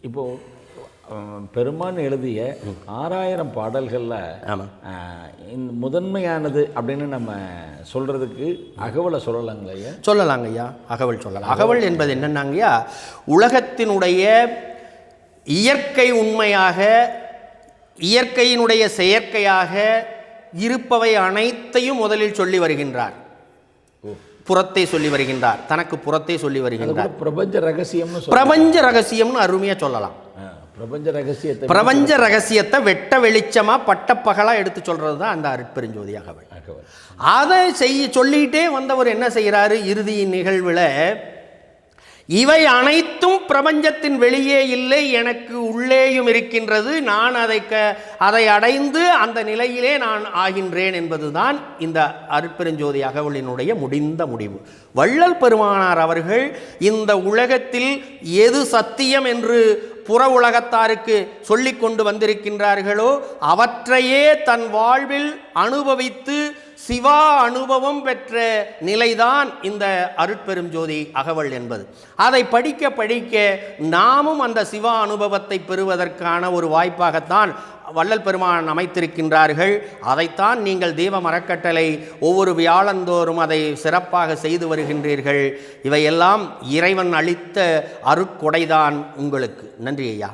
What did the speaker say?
இப்போது பெருமான் எழுதிய 6000 பாடல்களில் இந்த முதன்மையானது அப்படின்னு நம்ம சொல்கிறதுக்கு அகவலை சொல்லலாங்க ஐயா? சொல்லலாங்க ஐயா, அகவல் சொல்லலாம். அகவல் என்பது என்னன்னாங்கய்யா, உலகத்தினுடைய இயற்கை உண்மையாக, இயற்கையினுடைய செயற்கையாக இருப்பவை அனைத்தையும் முதலில் சொல்லி வருகின்றார். புறத்தை சொல்லி வருகின்றார், தனக்கு புறத்தை சொல்லி வருகின்றார். பிரபஞ்ச ரகசியம்னு அருமையா சொல்லலாம். பிரபஞ்ச ரகசியத்தை வெட்ட வெளிச்சமா பட்டப்பகலா எடுத்து சொல்றது தான் அந்த அருட்பெருஞ்சோதி அகவல். அதை சொல்லிட்டே வந்தவர் என்ன செய்கிறாரு, இறுதி நிகழ்வுல இவை அனைத்தும் பிரபஞ்சத்தின் வெளியே இல்லை, எனக்கு உள்ளேயும் இருக்கின்றது, நான் அதை அடைந்து அந்த நிலையிலே நான் ஆகின்றேன் என்பதுதான் இந்த அருட்பெருஞ்சோதி அகவலினுடைய முடிந்த முடிவு. வள்ளல் பெருமானார் அவர்கள் இந்த உலகத்தில் எது சத்தியம் என்று புற உலகத்தாருக்கு சொல்லிக் கொண்டு வந்திருக்கின்றார்களோ அவற்றையே தன் வாழ்வில் அனுபவித்து சிவா அனுபவம் பெற்ற நிலைதான் இந்த அருட்பெரும் ஜோதி அகவல் என்பது. அதை படிக்க படிக்க நாமும் அந்த சிவா அனுபவத்தை பெறுவதற்கான ஒரு வாய்ப்பாகத்தான் வள்ளல் பெருமான் அமைத்திருக்கின்றார்கள். அதைத்தான் நீங்கள் தீப மரக்கட்டளை ஒவ்வொரு வியாழந்தோறும் அதை சிறப்பாக செய்து வருகின்றீர்கள். இவையெல்லாம் இறைவன் அளித்த அருட்கொடைதான் உங்களுக்கு. நன்றி ஐயா.